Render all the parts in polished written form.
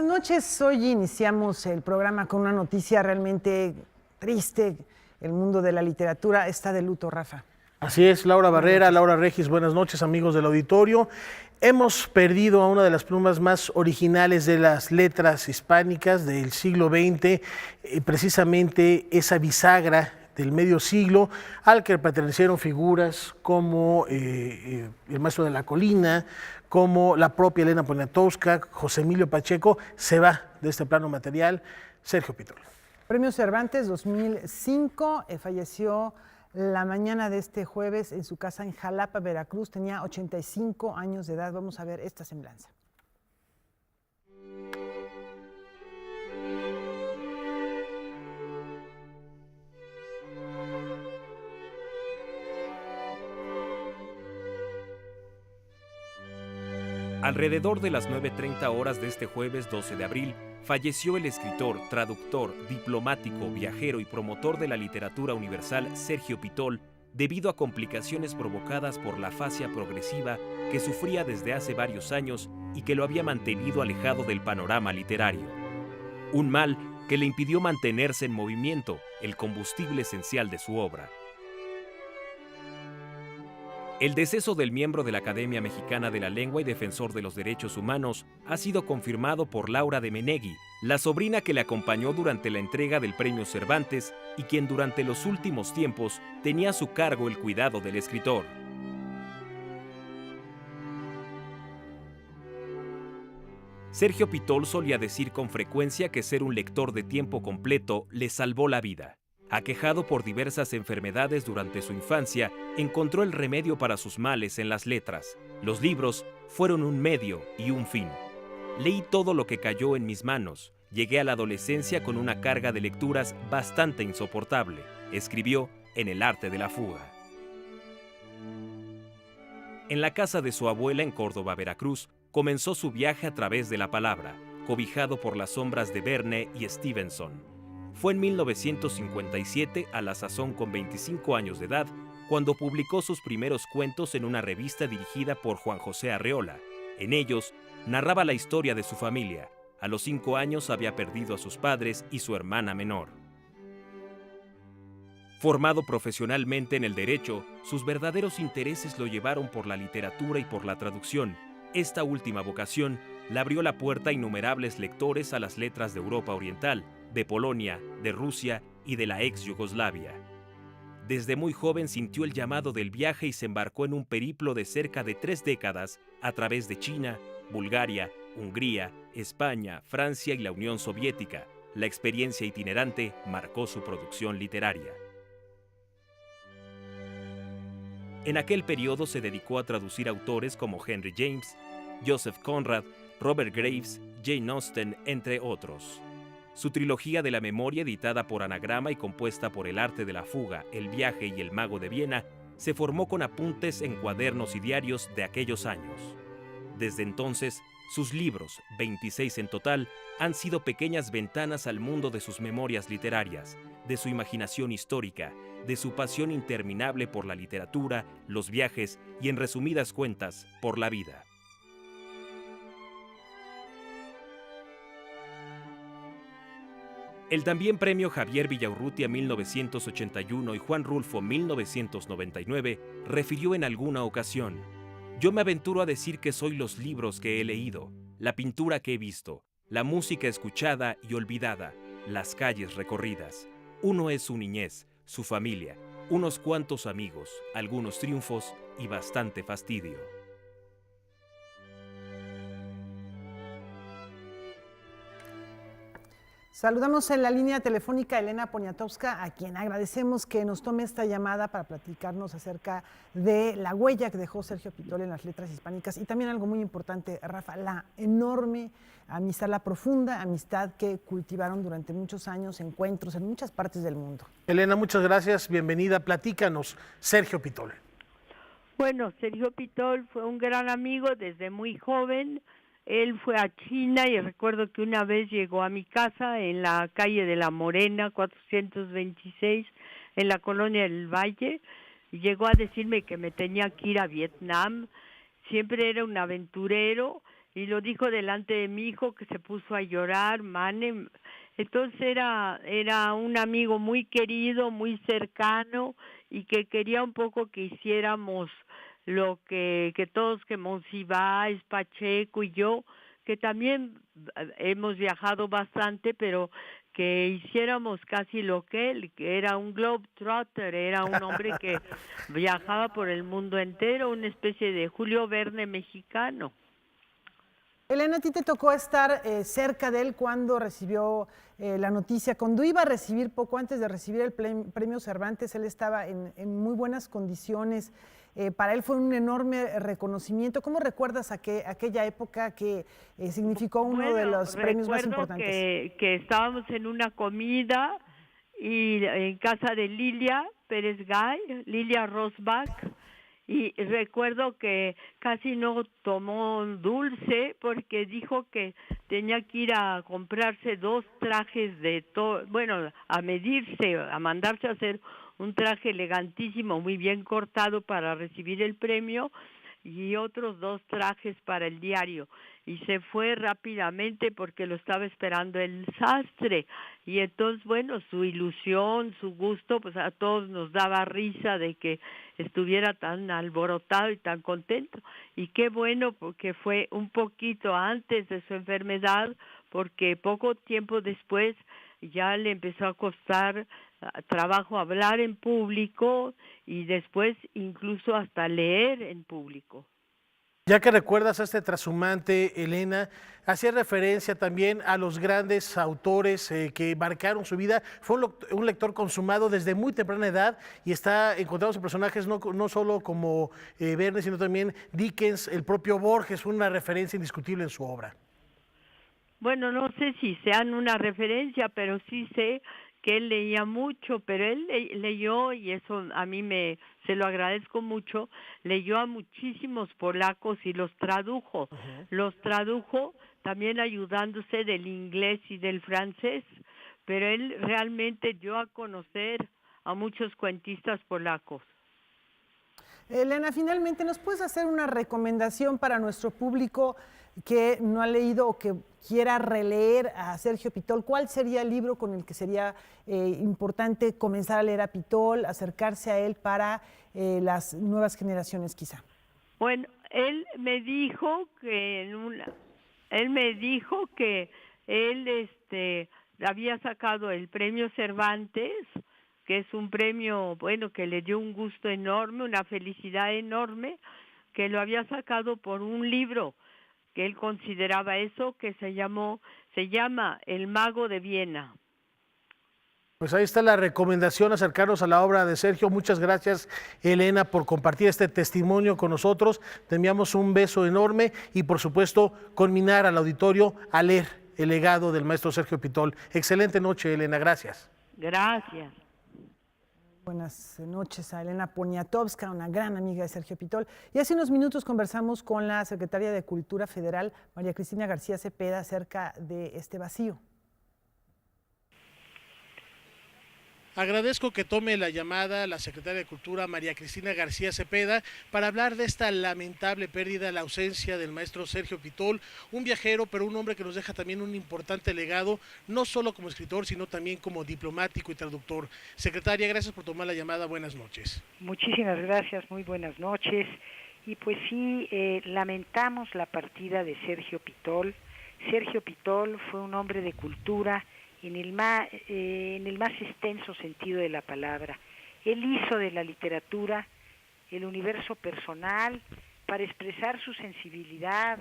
Buenas noches. Hoy iniciamos el programa con una noticia realmente triste. El mundo de la literatura está de luto, Rafa. Así es, Laura Barrera, Laura Regis, buenas noches, amigos del auditorio. Hemos perdido a una de las plumas más originales de las letras hispánicas del siglo XX, precisamente esa bisagra del medio siglo al que pertenecieron figuras como el maestro de la colina, como la propia Elena Poniatowska. José Emilio Pacheco se va de este plano material. Sergio Pitol. Premio Cervantes 2005, falleció la mañana de este jueves en su casa en Jalapa, Veracruz. Tenía 85 años de edad. Vamos a ver esta semblanza. Alrededor de las 9:30 horas de este jueves 12 de abril, falleció el escritor, traductor, diplomático, viajero y promotor de la literatura universal Sergio Pitol, debido a complicaciones provocadas por la afasia progresiva que sufría desde hace varios años y que lo había mantenido alejado del panorama literario. Un mal que le impidió mantenerse en movimiento, el combustible esencial de su obra. El deceso del miembro de la Academia Mexicana de la Lengua y defensor de los derechos humanos ha sido confirmado por Laura de Menegui, la sobrina que le acompañó durante la entrega del Premio Cervantes y quien durante los últimos tiempos tenía a su cargo el cuidado del escritor. Sergio Pitol solía decir con frecuencia que ser un lector de tiempo completo le salvó la vida. Aquejado por diversas enfermedades durante su infancia, encontró el remedio para sus males en las letras. Los libros fueron un medio y un fin. Leí todo lo que cayó en mis manos. Llegué a la adolescencia con una carga de lecturas bastante insoportable, escribió en El arte de la fuga. En la casa de su abuela en Córdoba, Veracruz, comenzó su viaje a través de la palabra, cobijado por las sombras de Verne y Stevenson. Fue en 1957, a la sazón con 25 años de edad, cuando publicó sus primeros cuentos en una revista dirigida por Juan José Arreola. En ellos, narraba la historia de su familia. A los 5 años había perdido a sus padres y su hermana menor. Formado profesionalmente en el derecho, sus verdaderos intereses lo llevaron por la literatura y por la traducción. Esta última vocación le abrió la puerta a innumerables lectores a las letras de Europa Oriental, de Polonia, de Rusia y de la ex Yugoslavia. Desde muy joven sintió el llamado del viaje y se embarcó en un periplo de cerca de 3 décadas a través de China, Bulgaria, Hungría, España, Francia y la Unión Soviética. La experiencia itinerante marcó su producción literaria. En aquel periodo se dedicó a traducir autores como Henry James, Joseph Conrad, Robert Graves, Jane Austen, entre otros. Su trilogía de la memoria, editada por Anagrama y compuesta por El arte de la fuga, El viaje y El mago de Viena, se formó con apuntes en cuadernos y diarios de aquellos años. Desde entonces, sus libros, 26 en total, han sido pequeñas ventanas al mundo de sus memorias literarias, de su imaginación histórica, de su pasión interminable por la literatura, los viajes y, en resumidas cuentas, por la vida. El también premio Javier Villaurrutia 1981 y Juan Rulfo 1999 refirió en alguna ocasión: yo me aventuro a decir que soy los libros que he leído, la pintura que he visto, la música escuchada y olvidada, las calles recorridas. Uno es su niñez, su familia, unos cuantos amigos, algunos triunfos y bastante fastidio. Saludamos en la línea telefónica a Elena Poniatowska, a quien agradecemos que nos tome esta llamada para platicarnos acerca de la huella que dejó Sergio Pitol en las letras hispánicas y también algo muy importante, Rafa, la enorme amistad, la profunda amistad que cultivaron durante muchos años, encuentros en muchas partes del mundo. Elena, muchas gracias, bienvenida, platícanos, Sergio Pitol. Bueno, Sergio Pitol fue un gran amigo desde muy joven. Él fue a China y recuerdo que una vez llegó a mi casa en la calle de La Morena, 426, en la colonia del Valle, y llegó a decirme que me tenía que ir a Vietnam. Siempre era un aventurero, y lo dijo delante de mi hijo, que se puso a llorar, Mane. Entonces era un amigo muy querido, muy cercano, y que quería un poco que hiciéramos lo que todos, que Monsiváis, Pacheco y yo, que también hemos viajado bastante, pero que hiciéramos casi lo que él, que era un globetrotter, era un hombre que viajaba por el mundo entero, una especie de Julio Verne mexicano. Elena, a ti te tocó estar cerca de él cuando recibió la noticia. Cuando iba a recibir, poco antes de recibir el premio Cervantes, él estaba en muy buenas condiciones. Para él fue un enorme reconocimiento. ¿Cómo recuerdas aquella época que significó uno de los premios más importantes? Que estábamos en una comida y en casa de Lilia Pérez Gay, Lilia Rosbach, y recuerdo que casi no tomó dulce porque dijo que tenía que ir a comprarse 2 trajes a medirse, a mandarse a hacer un traje elegantísimo, muy bien cortado para recibir el premio, y otros 2 trajes para el diario, y se fue rápidamente porque lo estaba esperando el sastre. Y entonces, bueno, su ilusión, su gusto, pues a todos nos daba risa de que estuviera tan alborotado y tan contento. Y qué bueno, porque fue un poquito antes de su enfermedad, porque poco tiempo después ya le empezó a costar trabajo hablar en público y después incluso hasta leer en público. Ya que recuerdas a este trashumante, Elena, hacía referencia también a los grandes autores que marcaron su vida. Fue un lector consumado desde muy temprana edad y está encontrando personajes no solo como Verne, sino también Dickens, el propio Borges, una referencia indiscutible en su obra. Bueno, no sé si sean una referencia, pero sí sé que él leía mucho, pero él leyó, y eso a mí se lo agradezco mucho, leyó a muchísimos polacos y los tradujo. Los tradujo también ayudándose del inglés y del francés, pero él realmente dio a conocer a muchos cuentistas polacos. Elena, finalmente, ¿nos puedes hacer una recomendación para nuestro público que no ha leído o que quiera releer a Sergio Pitol? ¿Cuál sería el libro con el que sería importante comenzar a leer a Pitol, acercarse a él para las nuevas generaciones quizá? Bueno, él me dijo que él había sacado el premio Cervantes, que es un premio, bueno, que le dio un gusto enorme, una felicidad enorme, que lo había sacado por un libro que él consideraba eso, que se llama El Mago de Viena. Pues ahí está la recomendación, acercarnos a la obra de Sergio. Muchas gracias, Elena, por compartir este testimonio con nosotros. Te enviamos un beso enorme y, por supuesto, conminar al auditorio a leer el legado del maestro Sergio Pitol. Excelente noche, Elena. Gracias. Gracias. Buenas noches a Elena Poniatowska, una gran amiga de Sergio Pitol. Y hace unos minutos conversamos con la secretaria de Cultura Federal, María Cristina García Cepeda, acerca de este vacío. Agradezco que tome la llamada la secretaria de Cultura, María Cristina García Cepeda, para hablar de esta lamentable pérdida, la ausencia del maestro Sergio Pitol, un viajero, pero un hombre que nos deja también un importante legado, no solo como escritor, sino también como diplomático y traductor. Secretaria, gracias por tomar la llamada. Buenas noches. Muchísimas gracias, muy buenas noches. Y pues sí, lamentamos la partida de Sergio Pitol. Sergio Pitol fue un hombre de cultura, en el más extenso sentido de la palabra. Él hizo de la literatura el universo personal para expresar su sensibilidad,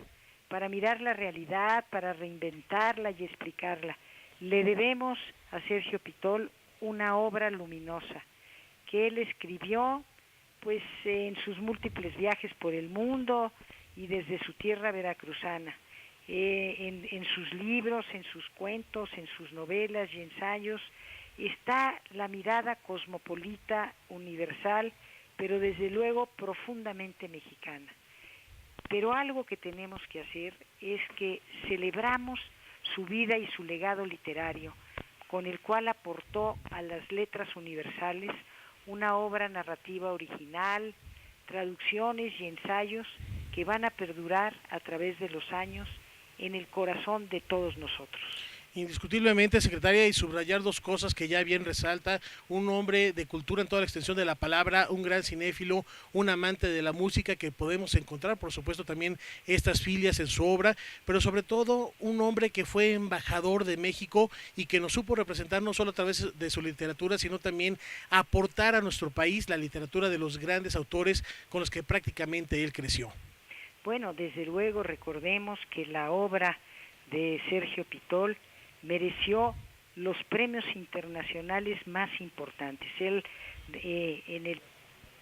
para mirar la realidad, para reinventarla y explicarla. Le debemos a Sergio Pitol una obra luminosa que él escribió pues en sus múltiples viajes por el mundo y desde su tierra veracruzana. En sus libros, en sus cuentos, en sus novelas y ensayos, está la mirada cosmopolita, universal, pero desde luego profundamente mexicana. Pero algo que tenemos que hacer es que celebramos su vida y su legado literario, con el cual aportó a las letras universales una obra narrativa original, traducciones y ensayos que van a perdurar a través de los años en el corazón de todos nosotros. Indiscutiblemente, secretaria, y subrayar dos cosas que ya bien resalta: un hombre de cultura en toda la extensión de la palabra, un gran cinéfilo, un amante de la música, que podemos encontrar, por supuesto, también estas filias en su obra, pero sobre todo un hombre que fue embajador de México y que nos supo representar no solo a través de su literatura, sino también aportar a nuestro país la literatura de los grandes autores con los que prácticamente él creció. Bueno, desde luego recordemos que la obra de Sergio Pitol mereció los premios internacionales más importantes. Él,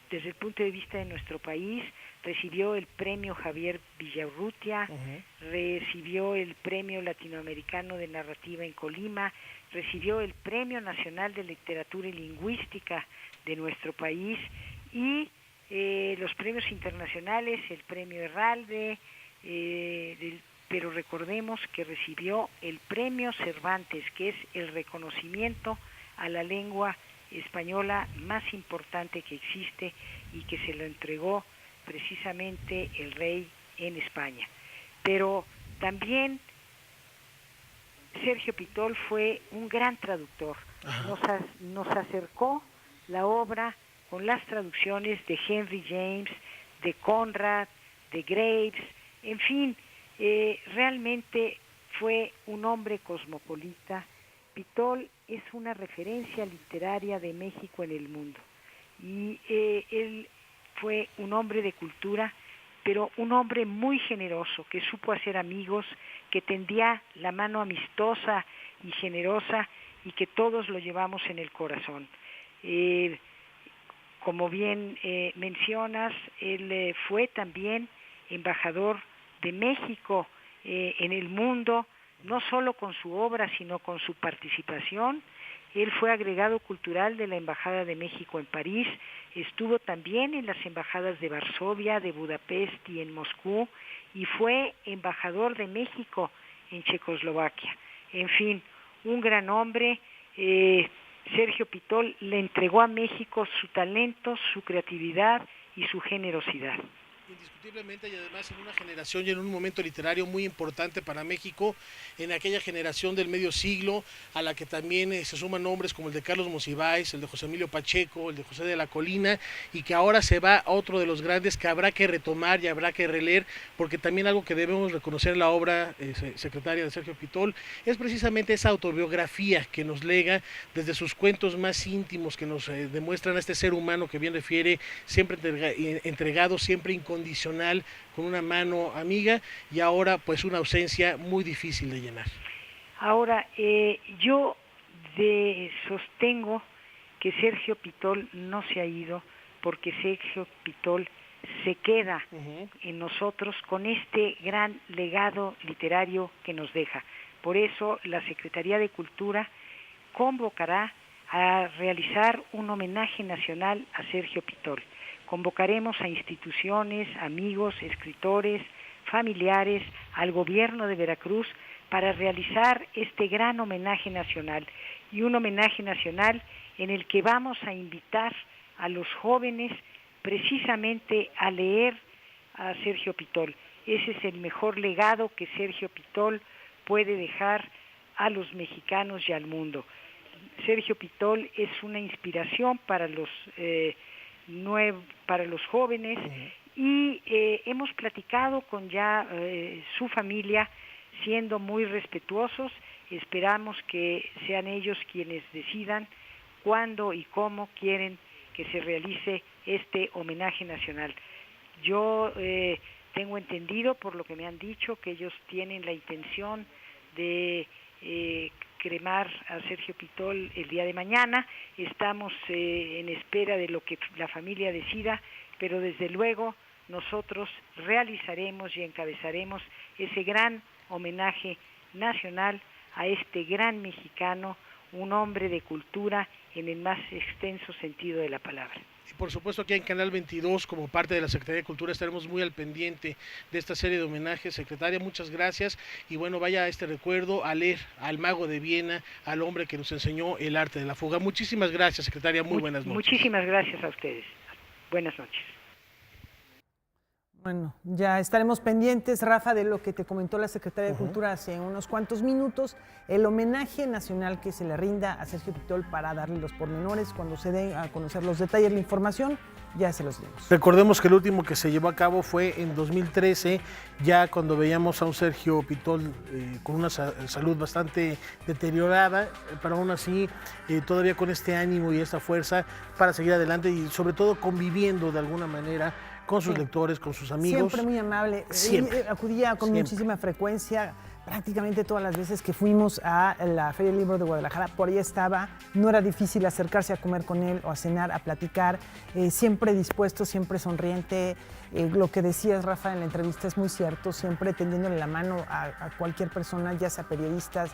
desde el punto de vista de nuestro país, recibió el premio Javier Villaurrutia, recibió el premio latinoamericano de narrativa en Colima, recibió el premio nacional de literatura y lingüística de nuestro país y los premios internacionales, el premio Herralde, pero recordemos que recibió el premio Cervantes, que es el reconocimiento a la lengua española más importante que existe y que se lo entregó precisamente el rey en España. Pero también Sergio Pitol fue un gran traductor. Nos acercó la obra con las traducciones de Henry James, de Conrad, de Graves, en fin, realmente fue un hombre cosmopolita. Pitol es una referencia literaria de México en el mundo y él fue un hombre de cultura, pero un hombre muy generoso, que supo hacer amigos, que tendía la mano amistosa y generosa y que todos lo llevamos en el corazón. Como bien mencionas, él fue también embajador de México en el mundo, no solo con su obra, sino con su participación. Él fue agregado cultural de la Embajada de México en París, estuvo también en las embajadas de Varsovia, de Budapest y en Moscú, y fue embajador de México en Checoslovaquia. En fin, un gran hombre. Sergio Pitol le entregó a México su talento, su creatividad y su generosidad. Indiscutiblemente, y además en una generación y en un momento literario muy importante para México, en aquella generación del medio siglo, a la que también se suman nombres como el de Carlos Monsiváis, el de José Emilio Pacheco, el de José de la Colina, y que ahora se va a otro de los grandes que habrá que retomar y habrá que releer, porque también algo que debemos reconocer en la obra, secretaria, de Sergio Pitol, es precisamente esa autobiografía que nos lega desde sus cuentos más íntimos, que nos demuestran a este ser humano que bien refiere, siempre entregado, siempre incondicional, con una mano amiga, y ahora pues una ausencia muy difícil de llenar. Ahora, yo sostengo que Sergio Pitol no se ha ido, porque Sergio Pitol se queda en nosotros con este gran legado literario que nos deja. Por eso la Secretaría de Cultura convocará a realizar un homenaje nacional a Sergio Pitol. Convocaremos a instituciones, amigos, escritores, familiares, al gobierno de Veracruz para realizar este gran homenaje nacional, y un homenaje nacional en el que vamos a invitar a los jóvenes precisamente a leer a Sergio Pitol. Ese es el mejor legado que Sergio Pitol puede dejar a los mexicanos y al mundo. Sergio Pitol es una inspiración para los jóvenes, y hemos platicado con ya su familia, siendo muy respetuosos. Esperamos que sean ellos quienes decidan cuándo y cómo quieren que se realice este homenaje nacional. Yo tengo entendido, por lo que me han dicho, que ellos tienen la intención de cremar a Sergio Pitol el día de mañana. Estamos en espera de lo que la familia decida, pero desde luego nosotros realizaremos y encabezaremos ese gran homenaje nacional a este gran mexicano, un hombre de cultura en el más extenso sentido de la palabra. Y por supuesto aquí en Canal 22, como parte de la Secretaría de Cultura, estaremos muy al pendiente de esta serie de homenajes. Secretaria, muchas gracias, y bueno, vaya este recuerdo a leer al mago de Viena, al hombre que nos enseñó el arte de la fuga. Muchísimas gracias, secretaria, muy buenas noches. Muchísimas gracias a ustedes. Buenas noches. Bueno, ya estaremos pendientes, Rafa, de lo que te comentó la Secretaria de Cultura hace unos cuantos minutos, el homenaje nacional que se le rinda a Sergio Pitol para darle los pormenores. Cuando se den a conocer los detalles, la información, ya se los dimos. Recordemos que el último que se llevó a cabo fue en 2013, ya cuando veíamos a un Sergio Pitol con una salud bastante deteriorada, pero aún así todavía con este ánimo y esta fuerza para seguir adelante y sobre todo conviviendo de alguna manera con sus lectores, con sus amigos. Siempre muy amable. Siempre. Acudía con muchísima frecuencia, prácticamente todas las veces que fuimos a la Feria del Libro de Guadalajara, por ahí estaba. No era difícil acercarse a comer con él o a cenar, a platicar. Siempre dispuesto, siempre sonriente. Lo que decías, Rafa, en la entrevista es muy cierto, siempre tendiéndole la mano a cualquier persona, ya sea periodistas,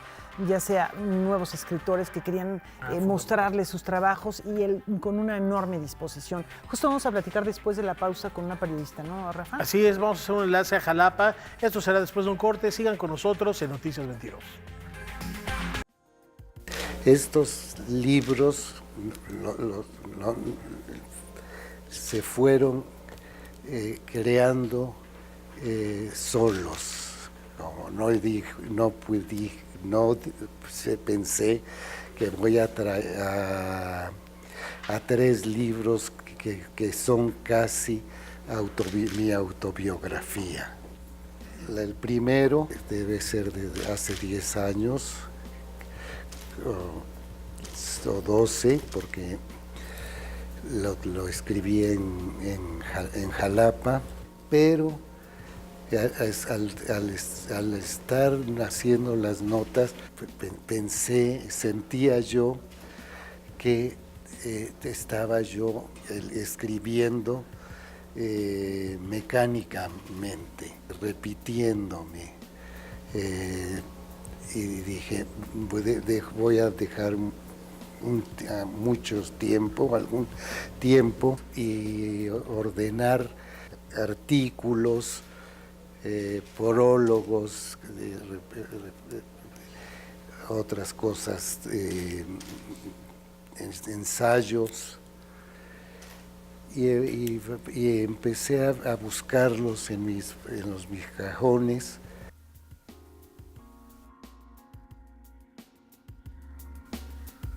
ya sea nuevos escritores que querían mostrarle sus trabajos, y él con una enorme disposición. Justo vamos a platicar después de la pausa con una periodista, ¿no, Rafa? Así es, vamos a hacer un enlace a Jalapa. Esto será después de un corte. Sigan con nosotros en Noticias 22. Estos libros se fueron creando solos. Pensé que voy a traer a 3 libros que son casi mi autobiografía. El primero debe ser de hace 10 años o 12, porque lo escribí en Jalapa, pero al estar haciendo las notas, sentía yo que estaba yo escribiendo mecánicamente, repitiéndome, y dije, voy a dejar algún tiempo y ordenar artículos, prólogos, otras cosas, ensayos, y empecé a buscarlos en mis cajones.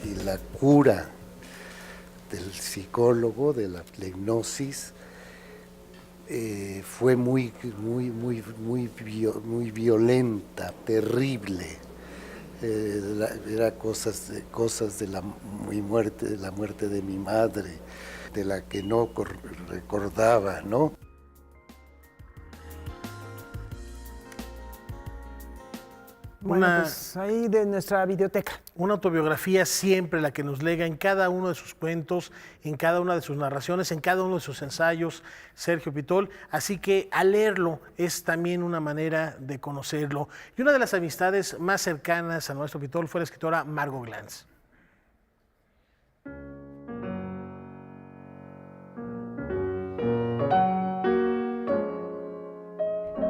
Y la cura del psicólogo, de la hipnosis, fue muy violenta, terrible. Era cosas de la muerte de mi madre, de la que no recordaba, ¿no? Bueno, pues ahí de nuestra videoteca. Una autobiografía siempre la que nos lega en cada uno de sus cuentos, en cada una de sus narraciones, en cada uno de sus ensayos, Sergio Pitol. Así que al leerlo es también una manera de conocerlo. Y una de las amistades más cercanas a nuestro Pitol fue la escritora Margot Glantz. Yo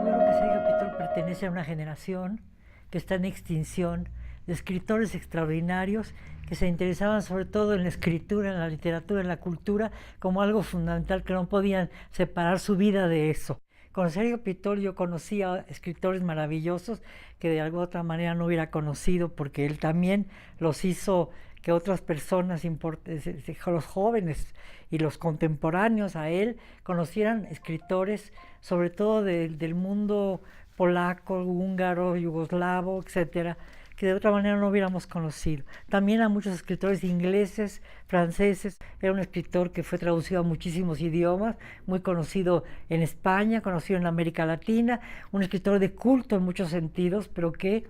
creo que Sergio Pitol pertenece a una generación que está en extinción, de escritores extraordinarios que se interesaban sobre todo en la escritura, en la literatura, en la cultura, como algo fundamental, que no podían separar su vida de eso. Con Sergio Pitol yo conocí a escritores maravillosos que de alguna otra manera no hubiera conocido, porque él también los hizo que otras personas, los jóvenes y los contemporáneos a él, conocieran escritores, sobre todo del mundo polaco, húngaro, yugoslavo, etcétera, que de otra manera no hubiéramos conocido. También a muchos escritores ingleses, franceses. Era un escritor que fue traducido a muchísimos idiomas, muy conocido en España, conocido en América Latina, un escritor de culto en muchos sentidos, pero que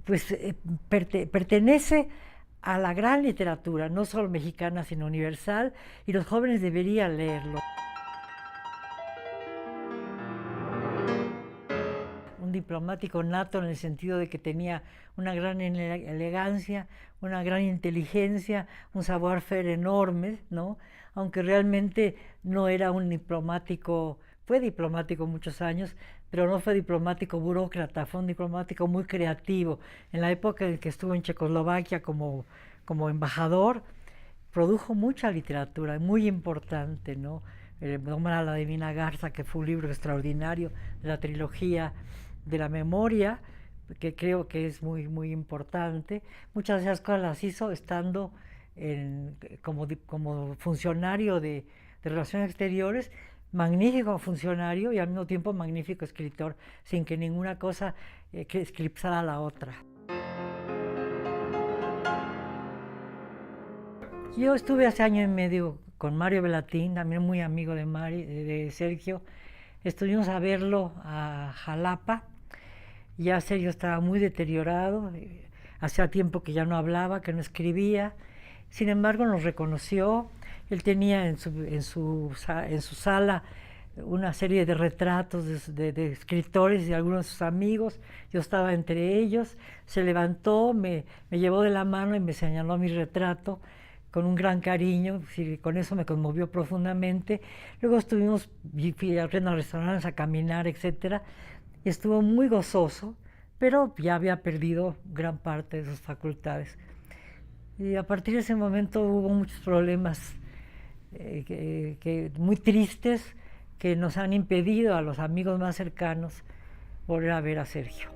pues, pertenece a la gran literatura, no solo mexicana, sino universal, y los jóvenes deberían leerlo. Un diplomático nato en el sentido de que tenía una gran elegancia, una gran inteligencia, un savoir-faire enorme, ¿no? Aunque realmente no era un diplomático, fue diplomático muchos años, pero no fue diplomático burócrata, fue un diplomático muy creativo. En la época en que estuvo en Checoslovaquia como embajador, produjo mucha literatura, muy importante, ¿no? Nombrar a la Divina Garza, que fue un libro extraordinario de la trilogía de la memoria, que creo que es muy, muy importante. Muchas de esas cosas las hizo estando como funcionario de Relaciones Exteriores, magnífico funcionario y al mismo tiempo magnífico escritor, sin que ninguna cosa que eclipsara a la otra. Yo estuve hace año y medio con Mario Velatín, también muy amigo de Sergio. Estuvimos a verlo a Jalapa. Ya Sergio estaba muy deteriorado, hacía tiempo que ya no hablaba, que no escribía. Sin embargo, nos reconoció. Él tenía en su sala una serie de retratos de escritores y de algunos de sus amigos. Yo estaba entre ellos. Se levantó, me llevó de la mano y me señaló mi retrato con un gran cariño, y con eso me conmovió profundamente. Luego fui a restaurantes a caminar, etcétera, y estuvo muy gozoso, pero ya había perdido gran parte de sus facultades. Y a partir de ese momento hubo muchos problemas muy tristes que nos han impedido a los amigos más cercanos volver a ver a Sergio.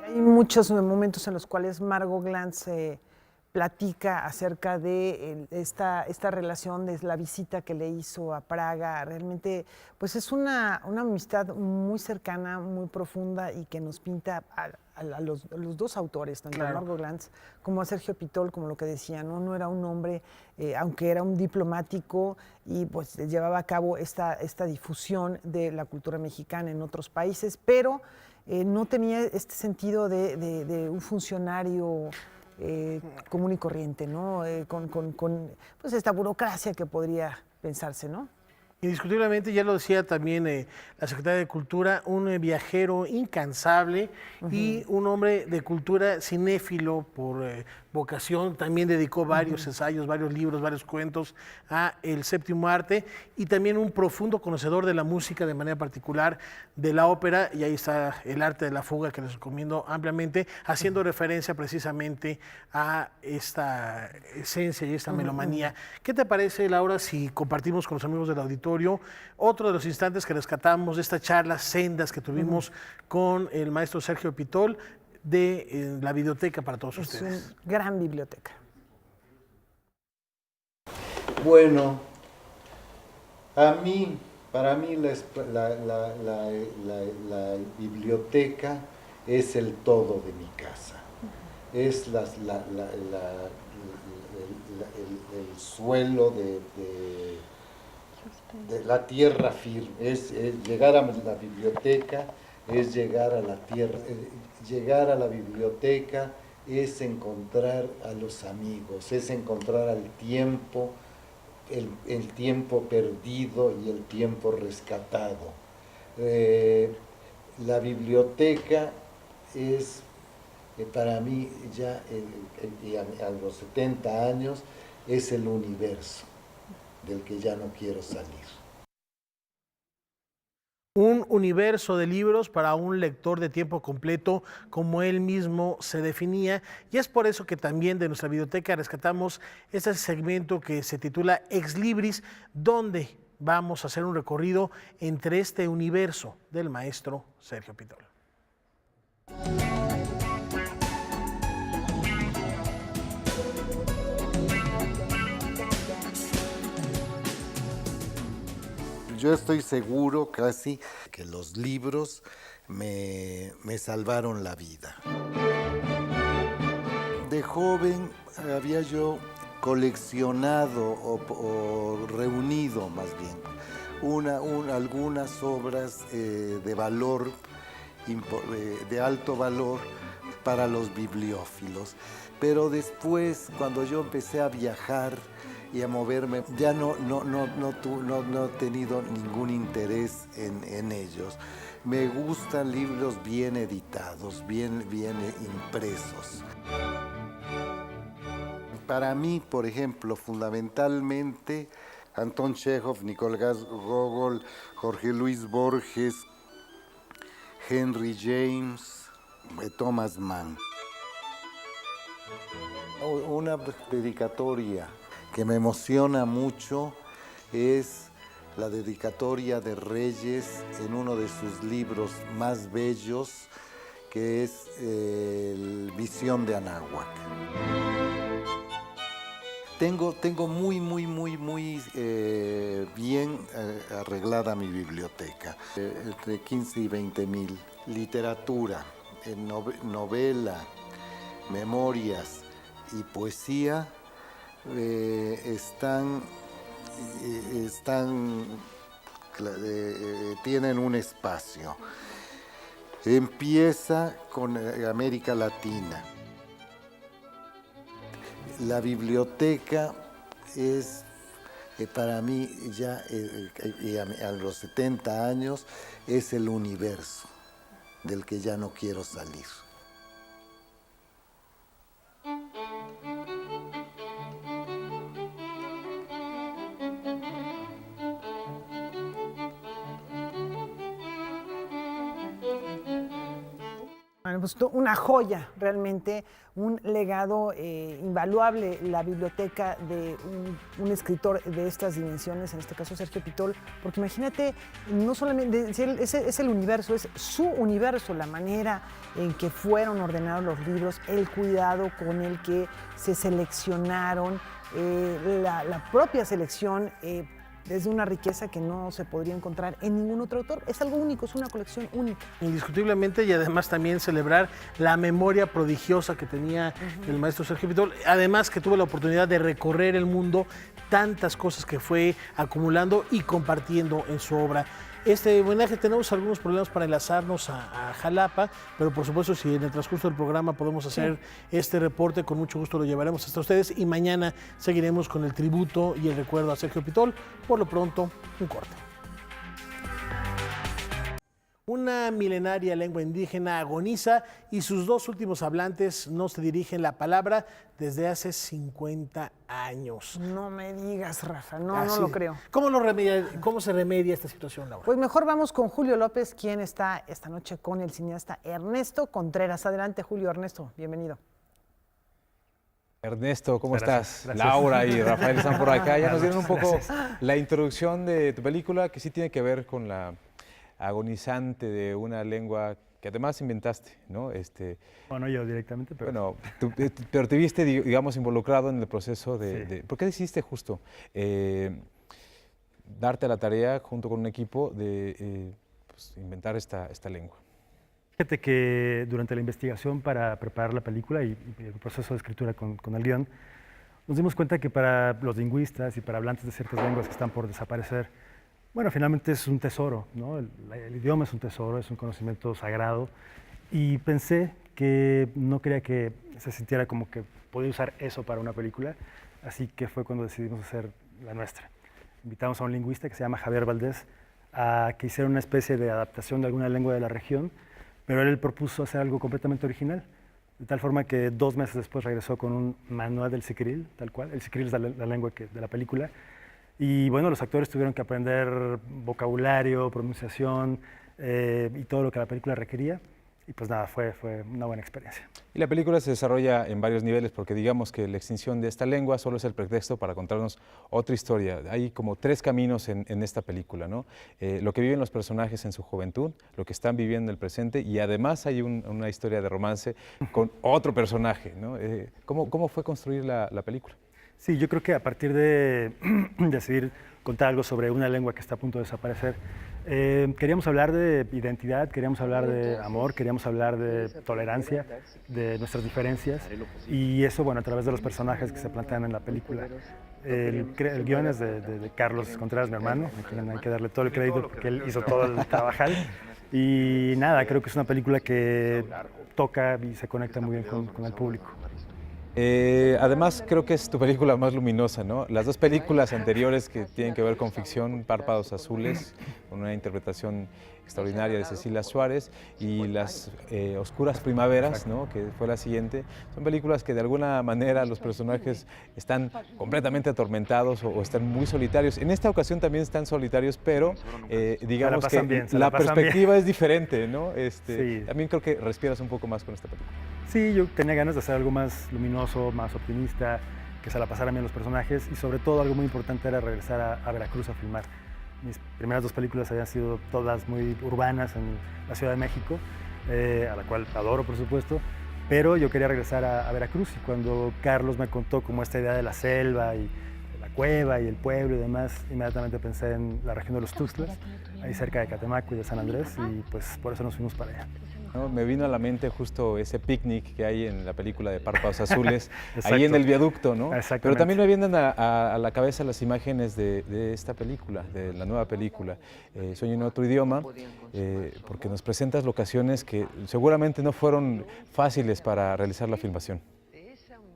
Hay muchos momentos en los cuales Margot Glantz platica acerca de esta relación, de la visita que le hizo a Praga. Realmente, pues es una amistad muy cercana, muy profunda y que nos pinta a los dos autores, tanto a Margot Glantz como a Sergio Pitol, como lo que decía, no era un hombre, aunque era un diplomático y pues llevaba a cabo esta difusión de la cultura mexicana en otros países, pero no tenía este sentido de un funcionario común y corriente, ¿no? Con pues esta burocracia que podría pensarse, ¿no? Indiscutiblemente, ya lo decía también la Secretaria de Cultura, un viajero incansable y un hombre de cultura cinéfilo por vocación. También dedicó varios ensayos, varios libros, varios cuentos a el séptimo arte y también un profundo conocedor de la música, de manera particular de la ópera. Y ahí está El arte de la fuga, que les recomiendo ampliamente, haciendo referencia precisamente a esta esencia y esta melomanía. ¿Qué te parece, Laura, si compartimos con los amigos del auditorio otro de los instantes que rescatamos de estas charlas sendas que tuvimos con el maestro Sergio Pitol de la biblioteca para todos ustedes? Es una gran biblioteca. Bueno, para mí la biblioteca es el todo de mi casa. Es el suelo de la tierra firme. Es llegar a la biblioteca, es llegar a la tierra. Llegar a la biblioteca es encontrar a los amigos, es encontrar al tiempo, el tiempo perdido y el tiempo rescatado. La biblioteca es, para mí, ya a los 70 años, es el universo del que ya no quiero salir. Un universo de libros para un lector de tiempo completo, como él mismo se definía, y es por eso que también de nuestra biblioteca rescatamos este segmento que se titula Ex Libris, donde vamos a hacer un recorrido entre este universo del maestro Sergio Pitol. Yo estoy seguro casi que los libros me salvaron la vida. De joven había yo coleccionado o reunido más bien algunas obras de valor, de alto valor para los bibliófilos. Pero después, cuando yo empecé a viajar y a moverme, ya no he tenido ningún interés en ellos. Me gustan libros bien editados, bien impresos. Para mí, por ejemplo, fundamentalmente, Anton Chekhov, Nicolás Gogol, Jorge Luis Borges, Henry James, Thomas Mann. Una dedicatoria que me emociona mucho es la dedicatoria de Reyes en uno de sus libros más bellos, que es Visión de Anáhuac. Tengo muy bien arreglada mi biblioteca, entre 15 y 20,000. Literatura, novela, memorias y poesía tienen un espacio. Empieza con América Latina. La biblioteca es, para mí, ya a los 70 años, es el universo del que ya no quiero salir. Bueno, pues una joya, realmente, un legado invaluable, la biblioteca de un escritor de estas dimensiones, en este caso Sergio Pitol, porque imagínate, no solamente, es el universo, es su universo, la manera en que fueron ordenados los libros, el cuidado con el que se seleccionaron, la propia selección, es de una riqueza que no se podría encontrar en ningún otro autor. Es algo único, es una colección única. Indiscutiblemente, y además también celebrar la memoria prodigiosa que tenía el maestro Sergio Pitol. Además que tuvo la oportunidad de recorrer el mundo, tantas cosas que fue acumulando y compartiendo en su obra. Este homenaje, tenemos algunos problemas para enlazarnos a Jalapa, pero por supuesto si en el transcurso del programa podemos hacer este reporte, con mucho gusto lo llevaremos hasta ustedes y mañana seguiremos con el tributo y el recuerdo a Sergio Pitol. Por lo pronto, un corte. Una milenaria lengua indígena agoniza y sus dos últimos hablantes no se dirigen la palabra desde hace 50 años. No me digas, Rafa, no lo creo. ¿Cómo se remedia esta situación, Laura? Pues mejor vamos con Julio López, quien está esta noche con el cineasta Ernesto Contreras. Adelante, Julio. Ernesto, bienvenido. Ernesto, ¿cómo estás? Gracias. Laura y Rafael están por acá. Ya nos dieron un poco la introducción de tu película, que sí tiene que ver con la agonizante de una lengua que además inventaste, ¿no? Bueno, yo directamente, pero... Bueno, pero te viste, digamos, involucrado en el proceso Sí. ¿Por qué decidiste justo darte a la tarea, junto con un equipo, de pues, inventar esta lengua? Fíjate que durante la investigación para preparar la película y el proceso de escritura con el guión, nos dimos cuenta que para los lingüistas y para hablantes de ciertas lenguas que están por desaparecer, bueno, finalmente es un tesoro, ¿no? El idioma es un tesoro, es un conocimiento sagrado, y pensé que no quería que se sintiera como que podía usar eso para una película, así que fue cuando decidimos hacer la nuestra. Invitamos a un lingüista que se llama Javier Valdés a que hiciera una especie de adaptación de alguna lengua de la región, pero él propuso hacer algo completamente original, de tal forma que 2 meses después regresó con un manual del siquiril, tal cual. El siquiril es la lengua de la película. Y bueno, los actores tuvieron que aprender vocabulario, pronunciación y todo lo que la película requería. Y pues nada, fue una buena experiencia. Y la película se desarrolla en varios niveles, porque digamos que la extinción de esta lengua solo es el pretexto para contarnos otra historia. Hay como 3 caminos en esta película, ¿no? Lo que viven los personajes en su juventud, lo que están viviendo en el presente, y además hay una historia de romance con otro personaje, ¿no? ¿Cómo fue construir la película? Sí, yo creo que a partir de decidir contar algo sobre una lengua que está a punto de desaparecer, queríamos hablar de identidad, queríamos hablar de amor, queríamos hablar de tolerancia, de nuestras diferencias, y eso, bueno, a través de los personajes que se plantean en la película. El guion es de Carlos Contreras, mi hermano, a quien hay que darle todo el crédito porque él hizo todo el trabajo. Y nada, creo que es una película que toca y se conecta muy bien con el público. Además, creo que es tu película más luminosa, ¿no? Las 2 películas anteriores que tienen que ver con ficción, Párpados Azules, con una interpretación extraordinaria de Cecilia Suárez, y Las Oscuras Primaveras, ¿no? Que fue la siguiente, son películas que de alguna manera los personajes están completamente atormentados o están muy solitarios. En esta ocasión también están solitarios, pero digamos que la perspectiva es diferente, ¿no? Sí. También creo que respiras un poco más con esta película. Sí, yo tenía ganas de hacer algo más luminoso, más optimista, que se la pasaran bien los personajes y sobre todo algo muy importante era regresar a Veracruz a filmar. Mis primeras 2 películas habían sido todas muy urbanas en la Ciudad de México, a la cual adoro por supuesto, pero yo quería regresar a Veracruz y cuando Carlos me contó como esta idea de la selva y de la cueva y el pueblo y demás, inmediatamente pensé en la región de los Tuxtlas, ahí cerca de Catemaco y de San Andrés y pues por eso nos fuimos para allá. ¿No? Me vino a la mente justo ese picnic que hay en la película de Párpados Azules, ahí en el viaducto, ¿no? Pero también me vienen a la cabeza las imágenes de esta película, de la nueva película, Sueño en otro idioma, porque nos presentas locaciones que seguramente no fueron fáciles para realizar la filmación.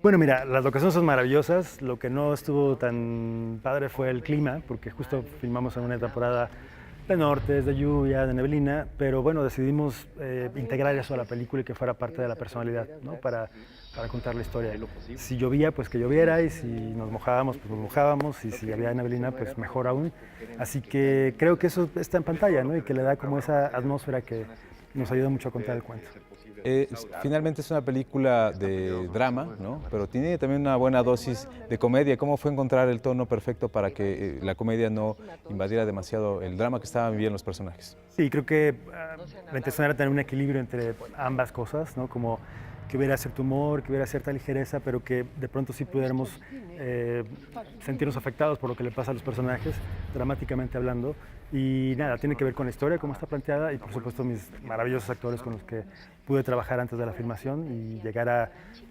Bueno, mira, las locaciones son maravillosas, lo que no estuvo tan padre fue el clima, porque justo filmamos en una temporada de nortes, de lluvia, de neblina, pero bueno, decidimos integrar eso a la película y que fuera parte de la personalidad, ¿no? Para contar la historia. Si llovía, pues que lloviera, y si nos mojábamos, pues nos mojábamos, y si había neblina, pues mejor aún. Así que creo que eso está en pantalla, ¿no? Y que le da como esa atmósfera que nos ayuda mucho a contar el cuento. Finalmente es una película de drama, ¿no? Pero tiene también una buena dosis de comedia. ¿Cómo fue encontrar el tono perfecto para que la comedia no invadiera demasiado el drama que estaban viviendo los personajes? Sí, creo que la intención era tener un equilibrio entre ambas cosas, ¿no? Como que hubiera cierto humor, que hubiera cierta ligereza, pero que de pronto sí pudiéramos sentirnos afectados por lo que le pasa a los personajes, dramáticamente hablando. Y nada, tiene que ver con la historia, cómo está planteada, y por supuesto mis maravillosos actores con los que pude trabajar antes de la filmación y llegar a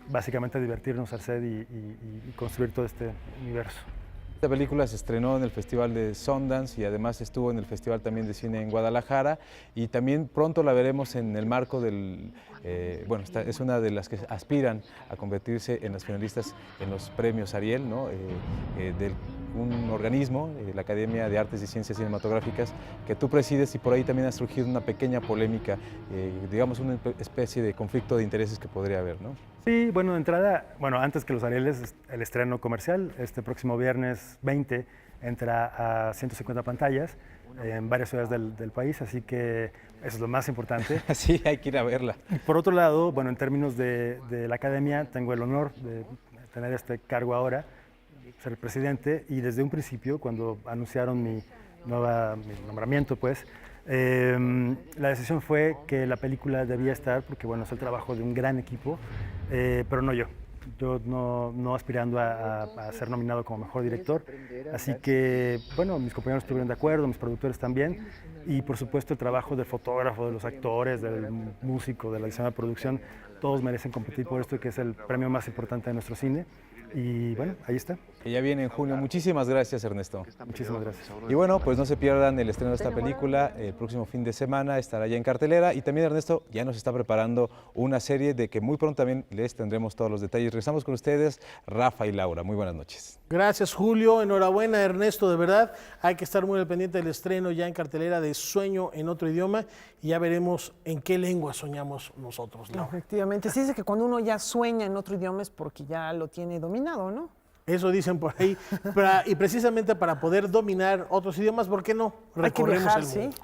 básicamente a divertirnos al set y construir todo este universo. Esta película se estrenó en el Festival de Sundance y además estuvo en el Festival también de Cine en Guadalajara, y también pronto la veremos en el marco del, es una de las que aspiran a convertirse en las finalistas en los premios Ariel, ¿no? De un organismo, la Academia de Artes y Ciencias Cinematográficas, que tú presides, y por ahí también ha surgido una pequeña polémica, digamos una especie de conflicto de intereses que podría haber, ¿no? Sí, bueno, de entrada, antes que los Arieles, el estreno comercial, este próximo viernes 20 entra a 150 pantallas en varias ciudades del país, así que eso es lo más importante. Sí, hay que ir a verla. Y por otro lado, en términos de la Academia, tengo el honor de tener este cargo ahora, ser el presidente, y desde un principio, cuando anunciaron mi nombramiento, pues, la decisión fue que la película debía estar, porque es el trabajo de un gran equipo, pero no yo. Yo no aspirando a ser nominado como mejor director, así que, mis compañeros estuvieron de acuerdo, mis productores también, y por supuesto el trabajo del fotógrafo, de los actores, del músico, de la diseñadora de producción, todos merecen competir por esto, que es el premio más importante de nuestro cine. Y ahí está. Que ya viene en junio. Muchísimas gracias, Ernesto. Muchísimas gracias. Y pues no se pierdan el estreno de esta película. El próximo fin de semana estará ya en cartelera. Y también Ernesto ya nos está preparando una serie de que muy pronto también les tendremos todos los detalles. Regresamos con ustedes, Rafa y Laura. Muy buenas noches. Gracias, Julio. Enhorabuena, Ernesto, de verdad. Hay que estar muy al pendiente del estreno ya en cartelera de Sueño en otro idioma, y ya veremos en qué lengua soñamos nosotros, Laura. Efectivamente. Se dice que cuando uno ya sueña en otro idioma es porque ya lo tiene dominado, ¿no? Eso dicen por ahí. Y precisamente para poder dominar otros idiomas, ¿por qué no? Hay que viajar, el mundo. ¿sí?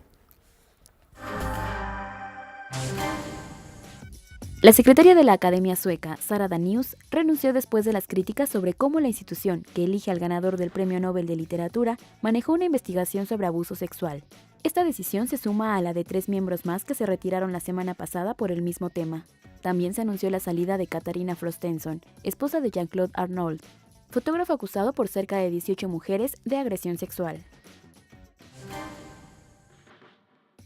La secretaria de la Academia Sueca, Sara Danius, renunció después de las críticas sobre cómo la institución, que elige al ganador del Premio Nobel de Literatura, manejó una investigación sobre abuso sexual. Esta decisión se suma a la de 3 miembros más que se retiraron la semana pasada por el mismo tema. También se anunció la salida de Katarina Frostenson, esposa de Jean-Claude Arnault, fotógrafo acusado por cerca de 18 mujeres de agresión sexual.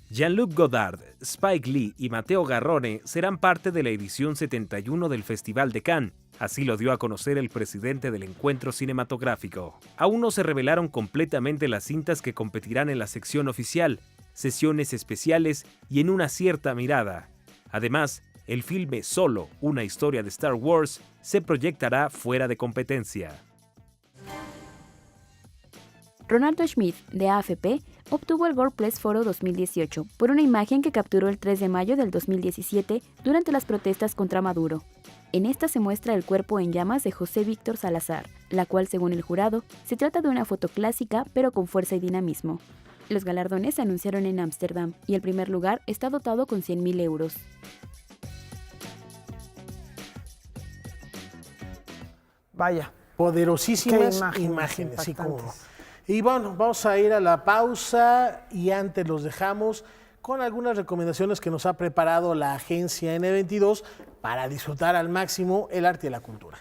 Jean-Luc Godard, Spike Lee y Matteo Garrone serán parte de la edición 71 del Festival de Cannes. Así lo dio a conocer el presidente del encuentro cinematográfico. Aún no se revelaron completamente las cintas que competirán en la sección oficial, sesiones especiales y en una cierta mirada. Además, el filme Solo, una historia de Star Wars, se proyectará fuera de competencia. Ronaldo Schmidt, de AFP, obtuvo el World Press Photo 2018 por una imagen que capturó el 3 de mayo del 2017 durante las protestas contra Maduro. En esta se muestra el cuerpo en llamas de José Víctor Salazar, la cual, según el jurado, se trata de una foto clásica pero con fuerza y dinamismo. Los galardones se anunciaron en Ámsterdam y el primer lugar está dotado con 100.000 euros. Vaya. Poderosísimas Qué imágenes, sí, cómo no. impactantes. Y bueno, vamos a ir a la pausa y antes los dejamos con algunas recomendaciones que nos ha preparado la agencia N22 para disfrutar al máximo el arte y la cultura.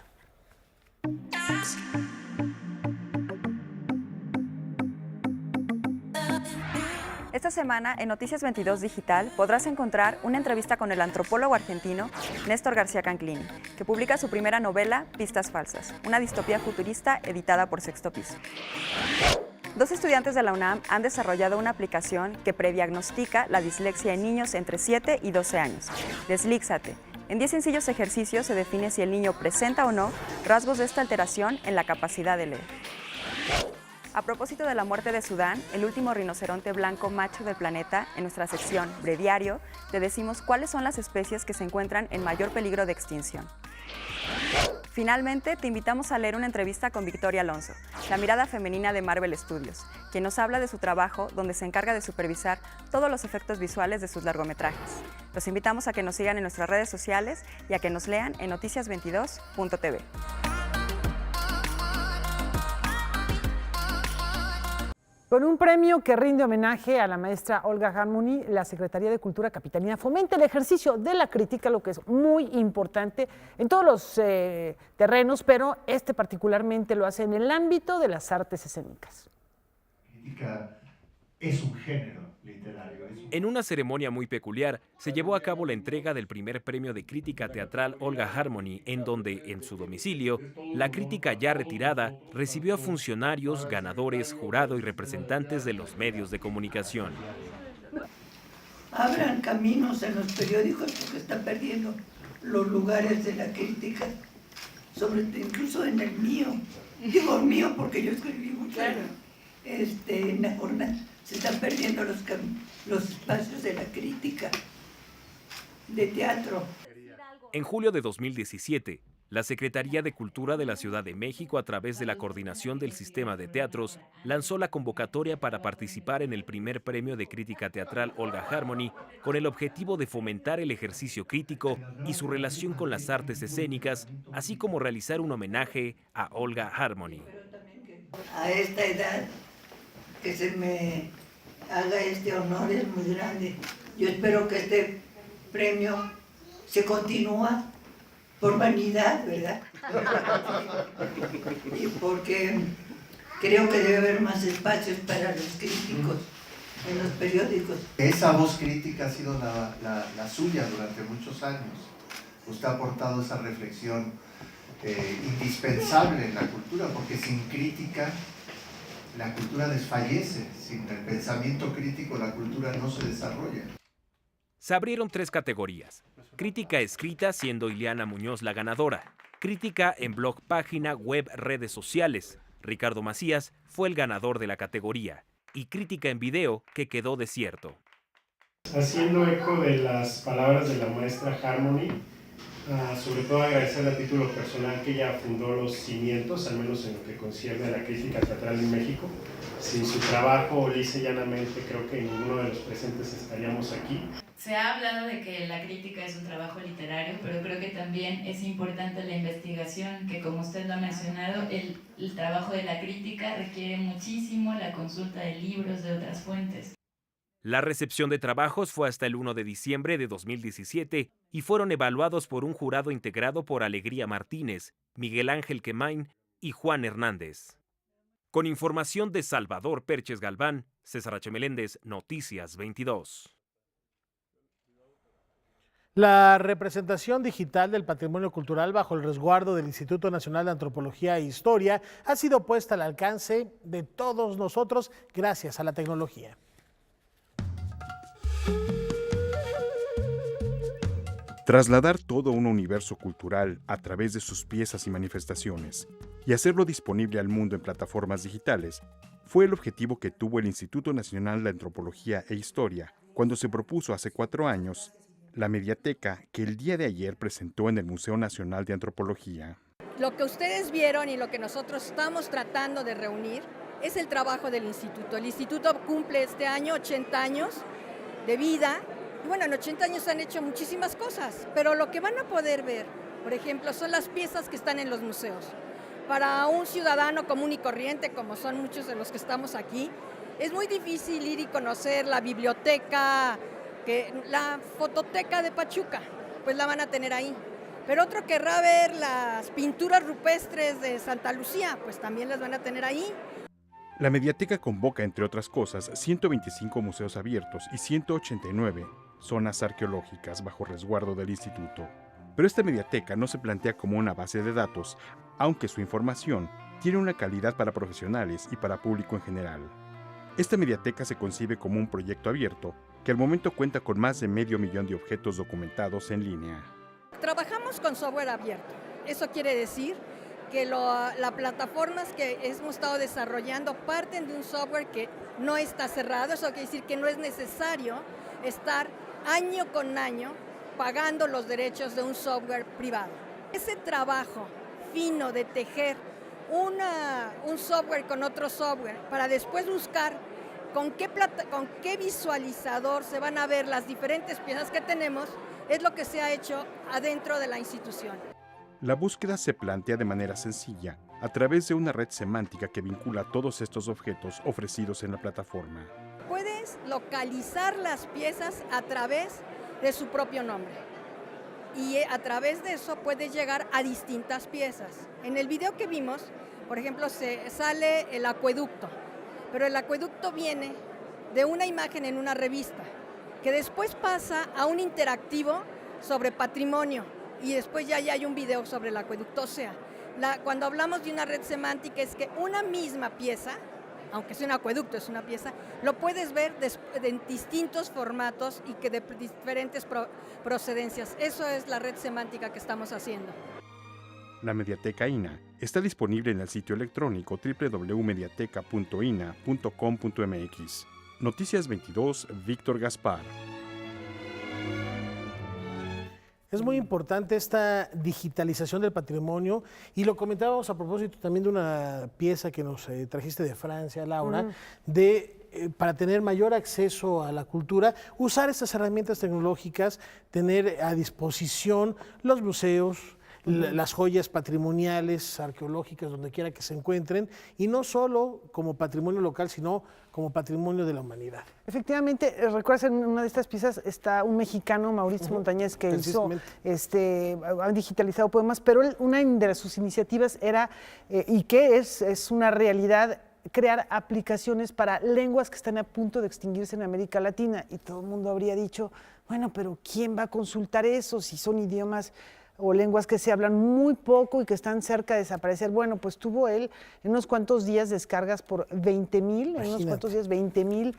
Esta semana en Noticias 22 Digital podrás encontrar una entrevista con el antropólogo argentino Néstor García Canclini, que publica su primera novela, Pistas Falsas, una distopía futurista editada por Sexto Piso. 2 estudiantes de la UNAM han desarrollado una aplicación que prediagnostica la dislexia en niños entre 7 y 12 años. Deslíxate. En 10 sencillos ejercicios se define si el niño presenta o no rasgos de esta alteración en la capacidad de leer. A propósito de la muerte de Sudán, el último rinoceronte blanco macho del planeta, en nuestra sección Breviario, te decimos cuáles son las especies que se encuentran en mayor peligro de extinción. Finalmente, te invitamos a leer una entrevista con Victoria Alonso, la mirada femenina de Marvel Studios, quien nos habla de su trabajo donde se encarga de supervisar todos los efectos visuales de sus largometrajes. Los invitamos a que nos sigan en nuestras redes sociales y a que nos lean en noticias22.tv. Con un premio que rinde homenaje a la maestra Olga Harmony, la Secretaría de Cultura Capitalina fomenta el ejercicio de la crítica, lo que es muy importante en todos los terrenos, pero este particularmente lo hace en el ámbito de las artes escénicas. La crítica es un género literario. En una ceremonia muy peculiar, se llevó a cabo la entrega del primer premio de crítica teatral Olga Harmony, en donde, en su domicilio, la crítica ya retirada recibió a funcionarios, ganadores, jurado y representantes de los medios de comunicación. Abran caminos en los periódicos porque están perdiendo los lugares de la crítica, incluso en el mío. Digo mío porque yo escribí mucho en la jornada. Se están perdiendo los espacios de la crítica, de teatro. En julio de 2017, la Secretaría de Cultura de la Ciudad de México, a través de la Coordinación del Sistema de Teatros, lanzó la convocatoria para participar en el primer premio de crítica teatral Olga Harmony, con el objetivo de fomentar el ejercicio crítico y su relación con las artes escénicas, así como realizar un homenaje a Olga Harmony. A esta edad, que se me haga este honor es muy grande. Yo espero que este premio se continúa por vanidad, ¿verdad? Y porque creo que debe haber más espacios para los críticos en los periódicos. Esa voz crítica ha sido la suya durante muchos años. Usted ha aportado esa reflexión indispensable en la cultura, porque sin crítica la cultura desfallece. Sin el pensamiento crítico la cultura no se desarrolla. Se abrieron 3 categorías. Crítica escrita, siendo Ileana Muñoz la ganadora. Crítica en blog, página, web, redes sociales. Ricardo Macías fue el ganador de la categoría. Y crítica en video, que quedó desierto. Haciendo eco de las palabras de la maestra Harmony, sobre todo agradecer a título personal que ella fundó los cimientos, al menos en lo que concierne a la crítica teatral en México. Sin su trabajo, lisa y llanamente, creo que ninguno de los presentes estaríamos aquí. Se ha hablado de que la crítica es un trabajo literario, pero creo que también es importante la investigación, que como usted lo ha mencionado, el trabajo de la crítica requiere muchísimo la consulta de libros de otras fuentes. La recepción de trabajos fue hasta el 1 de diciembre de 2017 y fueron evaluados por un jurado integrado por Alegría Martínez, Miguel Ángel Quemain y Juan Hernández. Con información de Salvador Perches Galván, César H. Meléndez, Noticias 22. La representación digital del patrimonio cultural bajo el resguardo del Instituto Nacional de Antropología e Historia ha sido puesta al alcance de todos nosotros gracias a la tecnología. Trasladar todo un universo cultural a través de sus piezas y manifestaciones y hacerlo disponible al mundo en plataformas digitales fue el objetivo que tuvo el Instituto Nacional de Antropología e Historia cuando se propuso hace 4 años la mediateca que el día de ayer presentó en el Museo Nacional de Antropología. Lo que ustedes vieron y lo que nosotros estamos tratando de reunir es el trabajo del instituto. El instituto cumple este año 80 años de vida. Y bueno, en 80 años se han hecho muchísimas cosas, pero lo que van a poder ver, por ejemplo, son las piezas que están en los museos. para un ciudadano común y corriente, como son muchos de los que estamos aquí, es muy difícil ir y conocer la biblioteca, la fototeca de Pachuca, pues la van a tener ahí. Pero otro querrá ver las pinturas rupestres de Santa Lucía, pues también las van a tener ahí. La Mediateca convoca, entre otras cosas, 125 museos abiertos y 189 zonas arqueológicas bajo resguardo del instituto. Pero esta mediateca no se plantea como una base de datos, aunque su información tiene una calidad para profesionales y para público en general. Esta mediateca se concibe como un proyecto abierto, que al momento cuenta con más de 500,000 de objetos documentados en línea. Trabajamos con software abierto. Eso quiere decir que las plataformas que hemos estado desarrollando parten de un software que no está cerrado. Eso quiere decir que no es necesario estar año con año pagando los derechos de un software privado. Ese trabajo fino de tejer un software con otro software para después buscar con qué visualizador se van a ver las diferentes piezas que tenemos es lo que se ha hecho adentro de la institución. La búsqueda se plantea de manera sencilla, a través de una red semántica que vincula todos estos objetos ofrecidos en la plataforma. Puedes localizar las piezas a través de su propio nombre y a través de eso puedes llegar a distintas piezas. En el video que vimos, por ejemplo, sale el acueducto, pero el acueducto viene de una imagen en una revista que después pasa a un interactivo sobre patrimonio y después ya hay un video sobre el acueducto. O sea, cuando hablamos de una red semántica es que una misma pieza, aunque sea un acueducto, es una pieza, lo puedes ver en distintos formatos y que de diferentes procedencias. Eso es la red semántica que estamos haciendo. La Mediateca INA está disponible en el sitio electrónico www.mediateca.ina.com.mx. Noticias 22, Víctor Gaspar. Es muy importante esta digitalización del patrimonio y lo comentábamos a propósito también de una pieza que nos trajiste de Francia, Laura, para tener mayor acceso a la cultura, usar estas herramientas tecnológicas, tener a disposición los museos, las joyas patrimoniales, arqueológicas, donde quiera que se encuentren, y no solo como patrimonio local, sino como patrimonio de la humanidad. Efectivamente, recuerdas, en una de estas piezas está un mexicano, Mauricio Montañez, que hizo, ha digitalizado poemas, pero una de sus iniciativas era, y que es una realidad, crear aplicaciones para lenguas que están a punto de extinguirse en América Latina, y todo el mundo habría dicho, bueno, pero ¿quién va a consultar eso si son idiomas o lenguas que se hablan muy poco y que están cerca de desaparecer? Bueno, pues tuvo él en unos cuantos días descargas por 20,000, en unos cuantos días 20,000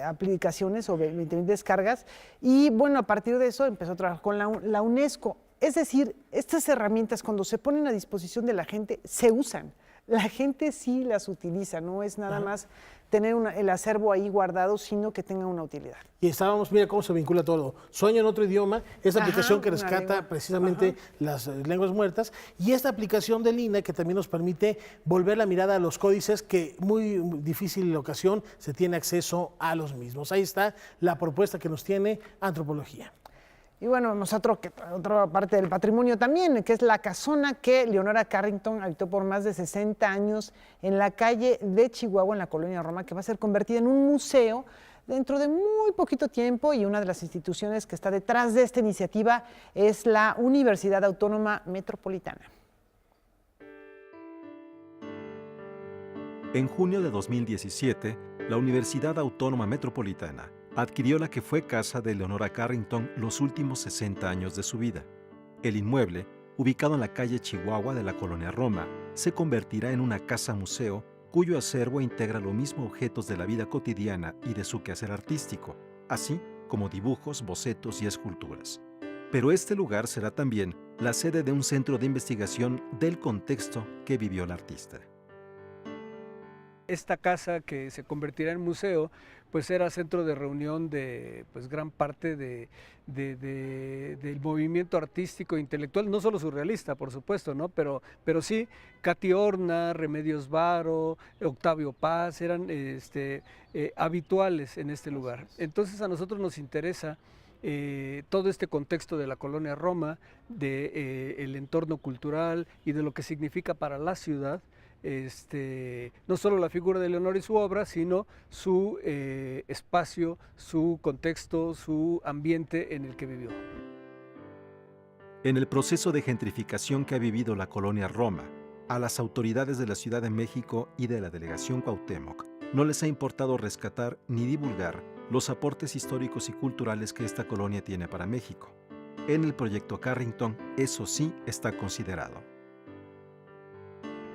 aplicaciones o 20,000 descargas, y bueno, a partir de eso empezó a trabajar con la UNESCO. Es decir, estas herramientas cuando se ponen a disposición de la gente, se usan. La gente sí las utiliza, no es nada más tener el acervo ahí guardado, sino que tenga una utilidad. Y estábamos, mira cómo se vincula todo. Sueño en otro idioma, esta aplicación que rescata precisamente las lenguas muertas, y esta aplicación del INA que también nos permite volver la mirada a los códices, que muy difícil en ocasión se tiene acceso a los mismos. Ahí está la propuesta que nos tiene Antropología. Y bueno, vamos a otra parte del patrimonio también, que es la casona que Leonora Carrington habitó por más de 60 años en la calle de Chihuahua, en la colonia Roma, que va a ser convertida en un museo dentro de muy poquito tiempo, y una de las instituciones que está detrás de esta iniciativa es la Universidad Autónoma Metropolitana. En junio de 2017, la Universidad Autónoma Metropolitana adquirió la que fue casa de Leonora Carrington los últimos 60 años de su vida. El inmueble, ubicado en la calle Chihuahua de la colonia Roma, se convertirá en una casa-museo cuyo acervo integra lo mismo objetos de la vida cotidiana y de su quehacer artístico, así como dibujos, bocetos y esculturas. Pero este lugar será también la sede de un centro de investigación del contexto que vivió la artista. Esta casa que se convertirá en museo, pues era centro de reunión de gran parte del movimiento artístico e intelectual, no solo surrealista, por supuesto, ¿no? Pero sí, Cati Horna, Remedios Varo, Octavio Paz, eran habituales en este lugar. Entonces a nosotros nos interesa todo este contexto de la colonia Roma, del entorno cultural y de lo que significa para la ciudad, no solo la figura de Leonor y su obra, sino su espacio, su contexto, su ambiente en el que vivió. En el proceso de gentrificación que ha vivido la colonia Roma, a las autoridades de la Ciudad de México y de la Delegación Cuauhtémoc no les ha importado rescatar ni divulgar los aportes históricos y culturales que esta colonia tiene para México. En el proyecto Carrington, eso sí está considerado.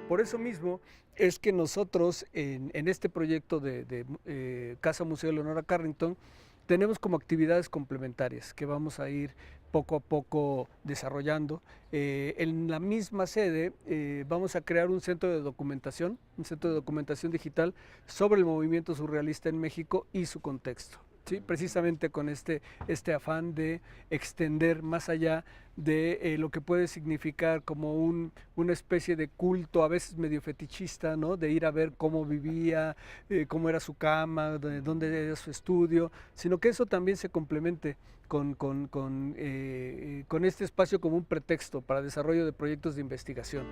Por eso mismo es que nosotros en este proyecto de Casa Museo Leonora Carrington tenemos como actividades complementarias que vamos a ir poco a poco desarrollando. En la misma sede vamos a crear un centro de documentación digital sobre el movimiento surrealista en México y su contexto. ¿Sí? Precisamente con este afán de extender más allá de lo que puede significar como una especie de culto, a veces medio fetichista, ¿no? De ir a ver cómo vivía, cómo era su cama, dónde era su estudio, sino que eso también se complemente con este espacio como un pretexto para desarrollo de proyectos de investigación.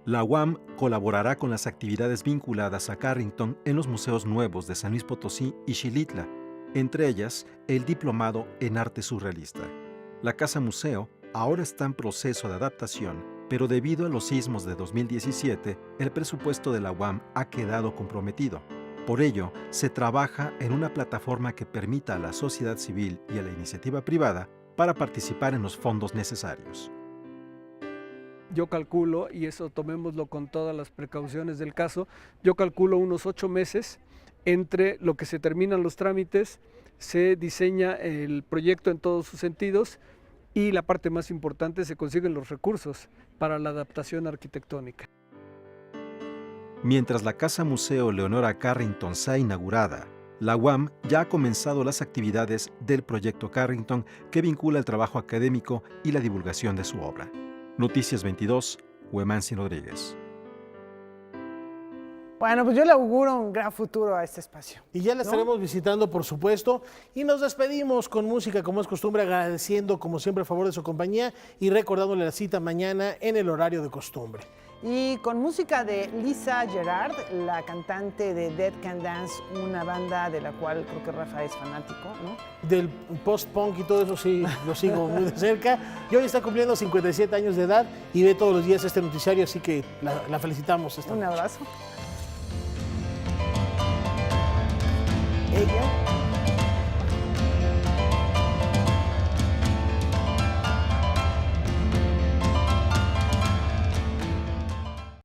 La UAM colaborará con las actividades vinculadas a Carrington en los museos nuevos de San Luis Potosí y Xilitla, entre ellas el Diplomado en Arte Surrealista. La Casa Museo ahora está en proceso de adaptación, pero debido a los sismos de 2017, el presupuesto de la UAM ha quedado comprometido. Por ello, se trabaja en una plataforma que permita a la sociedad civil y a la iniciativa privada para participar en los fondos necesarios. Yo calculo, y eso tomémoslo con todas las precauciones del caso, yo calculo unos 8 meses entre lo que se terminan los trámites, se diseña el proyecto en todos sus sentidos y la parte más importante, se consiguen los recursos para la adaptación arquitectónica. Mientras la Casa Museo Leonora Carrington sea inaugurada, la UAM ya ha comenzado las actividades del proyecto Carrington que vincula el trabajo académico y la divulgación de su obra. Noticias 22, Huemansi Rodríguez. Bueno, pues yo le auguro un gran futuro a este espacio. Y ya la estaremos visitando, por supuesto. Y nos despedimos con música, como es costumbre, agradeciendo, como siempre, el favor de su compañía y recordándole la cita mañana en el horario de costumbre. Y con música de Lisa Gerard, la cantante de Dead Can Dance, una banda de la cual creo que Rafa es fanático, ¿no? Del post-punk y todo eso sí, lo sigo muy de cerca. Y hoy está cumpliendo 57 años de edad y ve todos los días este noticiario, así que la felicitamos esta noche. Un abrazo. Ella